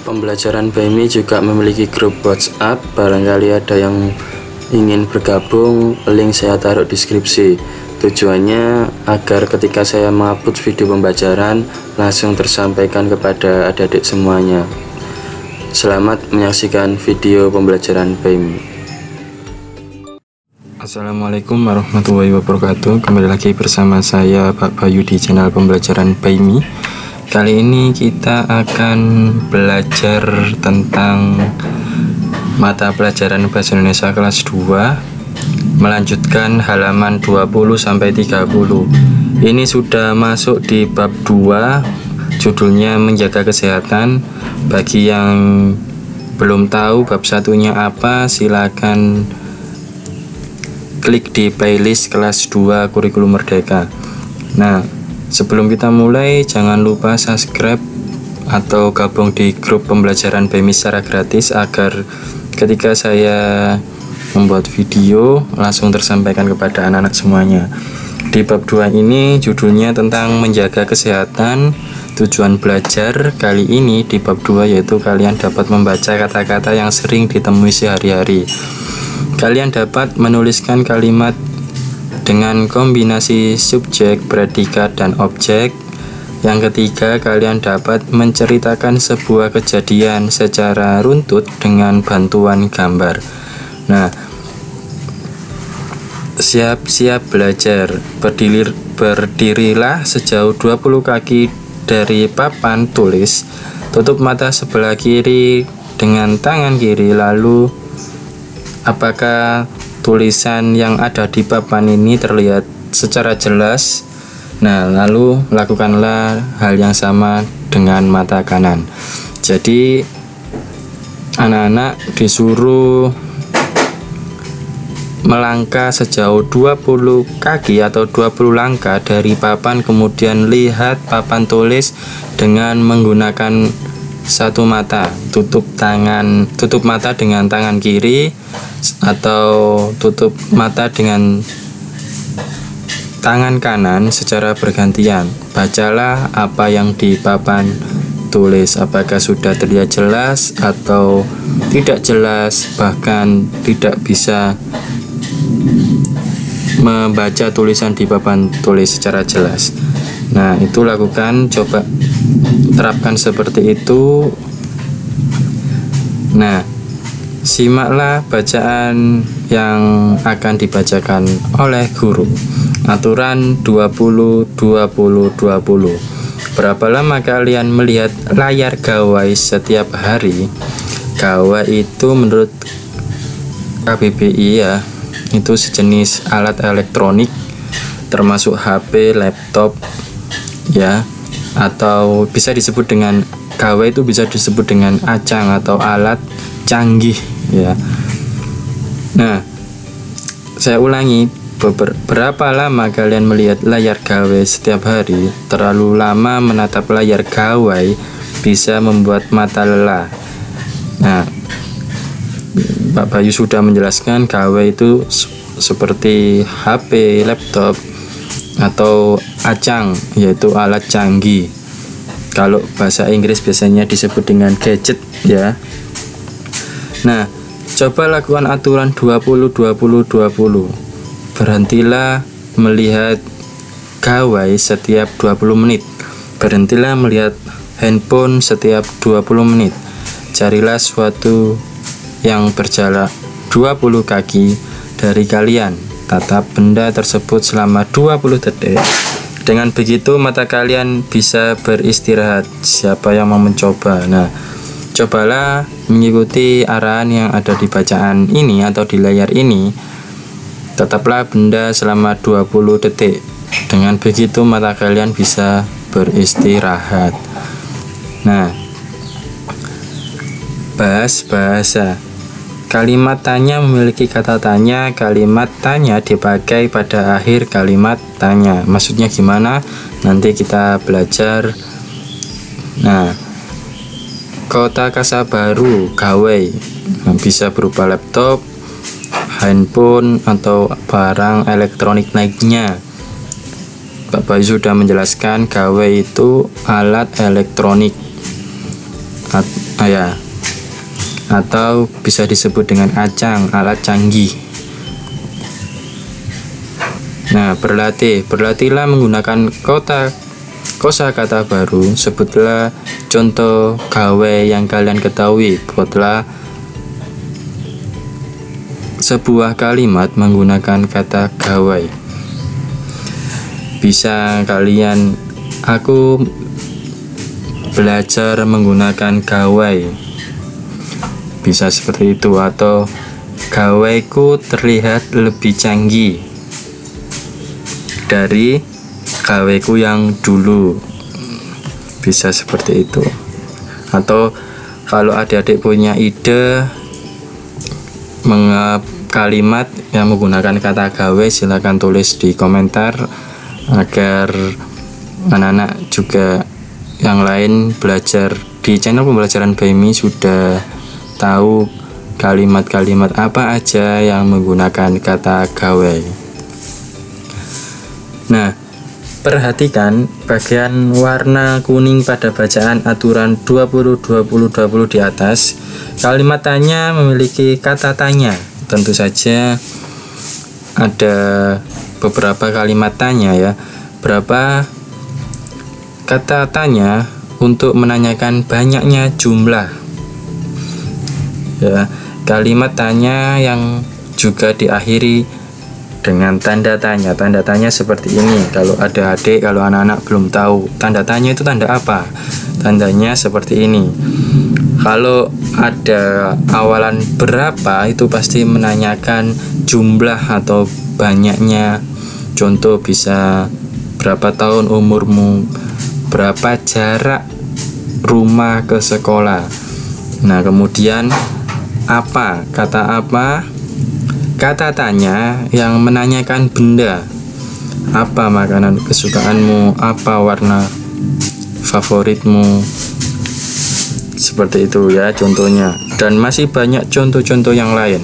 Pembelajaran BMI juga memiliki grup WhatsApp. Barangkali ada yang ingin bergabung, link saya taruh di deskripsi. Tujuannya agar ketika saya mengupload video pembelajaran langsung tersampaikan kepada adik-adik semuanya. Selamat menyaksikan video pembelajaran BMI. Assalamualaikum warahmatullahi wabarakatuh. Kembali lagi bersama saya Pak Bayu di channel pembelajaran BMI. Kali ini kita akan belajar tentang mata pelajaran Bahasa Indonesia kelas 2, melanjutkan halaman 20-30. Ini sudah masuk di bab 2, judulnya menjaga kesehatan. Bagi yang belum tahu bab satunya apa, silakan klik di playlist kelas 2 kurikulum merdeka. Nah, sebelum kita mulai, jangan lupa subscribe atau gabung di grup pembelajaran BMI secara gratis agar ketika saya membuat video langsung tersampaikan kepada anak-anak semuanya. Di bab 2 ini judulnya tentang menjaga kesehatan. Tujuan belajar kali ini di bab 2 yaitu kalian dapat membaca kata-kata yang sering ditemui sehari-hari. Kalian dapat menuliskan kalimat dengan kombinasi subjek, predikat, dan objek. Yang ketiga, kalian dapat menceritakan sebuah kejadian secara runtut dengan bantuan gambar. Nah, siap-siap belajar. Berdirilah sejauh 20 kaki dari papan tulis. Tutup mata sebelah kiri dengan tangan kiri. Lalu, apakah tulisan yang ada di papan ini terlihat secara jelas? Nah, lalu lakukanlah hal yang sama dengan mata kanan. Jadi anak-anak disuruh melangkah sejauh 20 kaki atau 20 langkah dari papan, kemudian lihat papan tulis dengan menggunakan satu mata. Tutup mata dengan tangan kiri atau tutup mata dengan tangan kanan secara bergantian. Bacalah apa yang di papan tulis, apakah sudah terlihat jelas atau tidak jelas, bahkan tidak bisa membaca tulisan di papan tulis secara jelas. Nah, itu lakukan, coba terapkan seperti itu. Nah, simaklah bacaan yang akan dibacakan oleh guru. Aturan 20-20-20. Berapa lama kalian melihat layar gawai setiap hari? Gawai itu menurut KBBI ya, itu sejenis alat elektronik termasuk HP, laptop ya, atau bisa disebut dengan gawai itu bisa disebut dengan acang atau alat canggih ya. Nah, saya ulangi, berapa lama kalian melihat layar gawai setiap hari? Terlalu lama menatap layar gawai bisa membuat mata lelah. Nah, Pak Bayu sudah menjelaskan gawai itu seperti HP, laptop, atau acang, yaitu alat canggih. Kalau bahasa Inggris biasanya disebut dengan gadget ya. Nah, coba lakukan aturan 20-20-20. Berhentilah melihat gawai setiap 20 menit. Berhentilah melihat handphone setiap 20 menit. Carilah suatu yang berjarak 20 kaki dari kalian. Tatap benda tersebut selama 20 detik. Dengan begitu mata kalian bisa beristirahat. Siapa yang mau mencoba? Nah, cobalah mengikuti arahan yang ada di bacaan ini atau di layar ini. Tetaplah benda selama 20 detik. Dengan begitu mata kalian bisa beristirahat. Nah, bahas bahasa. Kalimat tanya memiliki kata tanya. Kalimat tanya dipakai pada akhir kalimat tanya. Maksudnya gimana? Nanti kita belajar. Nah, kota kasa baru, gawai. Nah, bisa berupa laptop, handphone, atau barang elektronik lainnya. Pak Bayu sudah menjelaskan gawai itu alat elektronik ya, atau bisa disebut dengan acang, alat canggih. Nah, berlatihlah menggunakan kosakata baru. Sebutlah contoh gawe yang kalian ketahui. Buatlah sebuah kalimat menggunakan kata gawe. Bisa kalian, aku belajar menggunakan gawe, bisa seperti itu, atau gaweku terlihat lebih canggih dari gaweku yang dulu, bisa seperti itu. Atau kalau adik-adik punya ide kalimat yang menggunakan kata gawe, silakan tulis di komentar agar anak-anak juga yang lain belajar di channel pembelajaran BMI sudah tahu kalimat-kalimat apa aja yang menggunakan kata gawe. Nah, perhatikan bagian warna kuning pada bacaan aturan 20-20-20 di atas. Kalimat tanya memiliki kata tanya. Tentu saja ada beberapa kalimat tanya ya. Berapa kata tanya untuk menanyakan banyaknya jumlah. Ya, kalimat tanya yang juga diakhiri dengan tanda tanya. Tanda tanya seperti ini. Kalau ada adik, kalau anak-anak belum tahu tanda tanya itu tanda apa, tandanya seperti ini. Kalau ada awalan berapa, itu pasti menanyakan jumlah atau banyaknya. Contoh bisa berapa tahun umurmu, berapa jarak rumah ke sekolah. Nah, kemudian apa, kata apa, kata tanya yang menanyakan benda. Apa makanan kesukaanmu, apa warna favoritmu, seperti itu ya contohnya. Dan masih banyak contoh-contoh yang lain.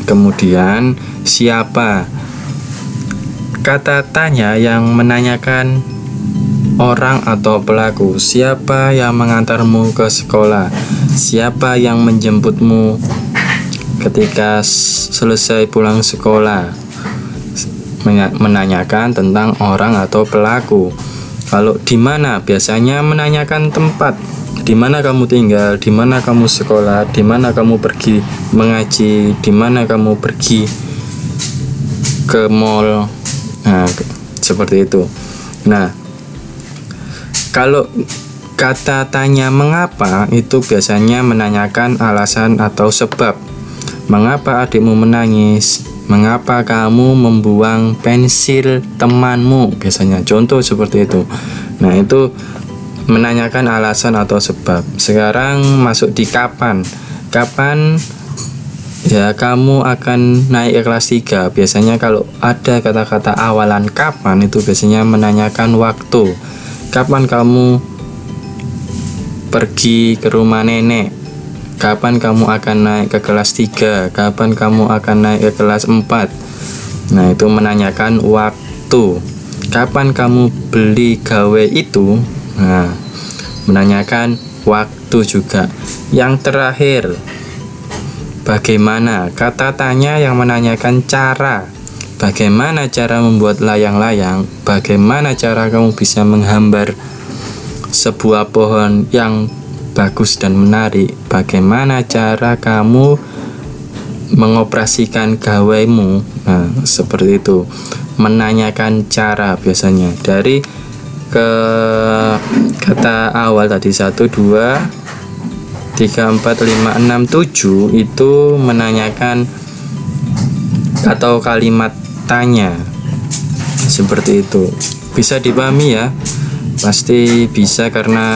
Kemudian siapa, kata tanya yang menanyakan orang atau pelaku. Siapa yang mengantarmu ke sekolah, siapa yang menjemputmu ketika selesai pulang sekolah. Menanyakan tentang orang atau pelaku. Kalau di mana, biasanya menanyakan tempat. Di mana kamu tinggal, di mana kamu sekolah, di mana kamu pergi mengaji, di mana kamu pergi ke mall. Nah, seperti itu. Nah, kalau kata tanya mengapa, itu biasanya menanyakan alasan atau sebab. Mengapa adikmu menangis? Mengapa kamu membuang pensil temanmu? Biasanya contoh seperti itu. Nah, itu menanyakan alasan atau sebab. Sekarang masuk di kapan. Kapan ya kamu akan naik ke kelas 3. Biasanya kalau ada kata-kata awalan kapan, itu biasanya menanyakan waktu. Kapan kamu pergi ke rumah nenek? Kapan kamu akan naik ke kelas 3? Kapan kamu akan naik ke kelas 4? Nah, itu menanyakan waktu. Kapan kamu beli gawe itu? Nah, menanyakan waktu juga. Yang terakhir, bagaimana? Kata tanya yang menanyakan cara. Bagaimana cara membuat layang-layang? Bagaimana cara kamu bisa menghambar sebuah pohon yang bagus dan menarik? Bagaimana cara kamu mengoperasikan gawaimu? Nah, seperti itu. Menanyakan cara biasanya. Dari ke kata awal tadi 1, 2, 3, 4, 5, 6, 7 itu menanyakan atau kalimat tanya. Seperti itu. Bisa dipahami ya? Pasti bisa karena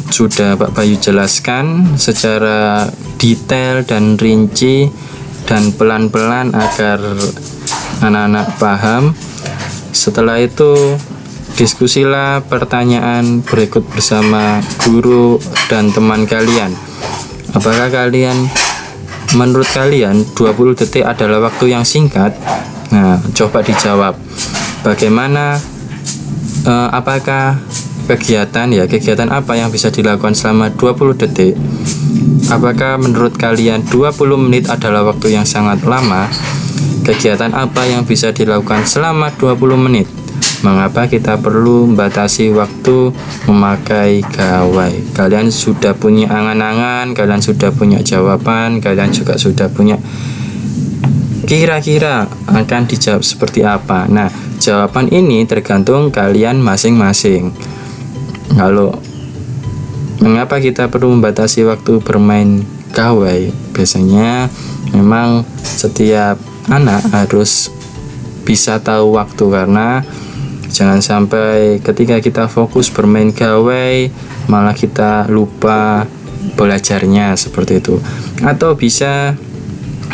sudah Pak Bayu jelaskan secara detail dan rinci dan pelan-pelan agar anak-anak paham. Setelah itu diskusilah pertanyaan berikut bersama guru dan teman kalian. Apakah menurut kalian 20 detik adalah waktu yang singkat? Nah, coba dijawab. Bagaimana apakah kegiatan apa yang bisa dilakukan selama 20 detik? Apakah menurut kalian 20 menit adalah waktu yang sangat lama? Kegiatan apa yang bisa dilakukan selama 20 menit? Mengapa kita perlu membatasi waktu memakai gawai? Kalian sudah punya angan-angan, kalian sudah punya jawaban, kalian juga sudah punya kira-kira akan dijawab seperti apa. Nah, jawaban ini tergantung kalian masing-masing. Kalau mengapa kita perlu membatasi waktu bermain gawai? Biasanya memang setiap anak harus bisa tahu waktu, karena jangan sampai ketika kita fokus bermain gawai malah kita lupa belajarnya, seperti itu. Atau bisa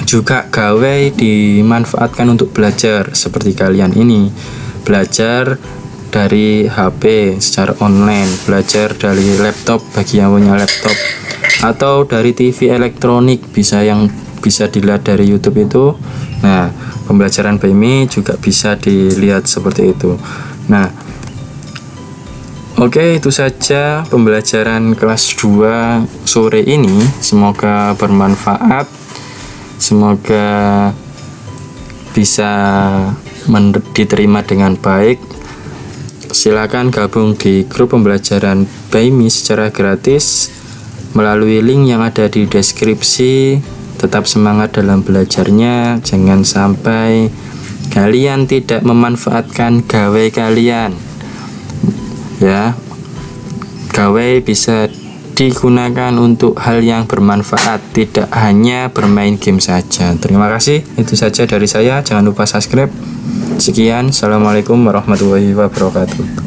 juga gawai dimanfaatkan untuk belajar, seperti kalian ini belajar dari HP secara online, belajar dari laptop bagi yang punya laptop, atau dari TV elektronik yang bisa dilihat dari YouTube itu. Nah, pembelajaran BMI juga bisa dilihat seperti itu. Nah, oke, itu saja pembelajaran kelas 2 sore ini. Semoga bermanfaat, semoga bisa diterima dengan baik. Silakan gabung di grup pembelajaran BMI secara gratis melalui link yang ada di deskripsi. Tetap semangat dalam belajarnya, jangan sampai kalian tidak memanfaatkan gawai kalian. Ya, gawai bisa digunakan untuk hal yang bermanfaat, tidak hanya bermain game saja. Terima kasih, itu saja dari saya. Jangan lupa subscribe. Sekian, assalamualaikum warahmatullahi wabarakatuh.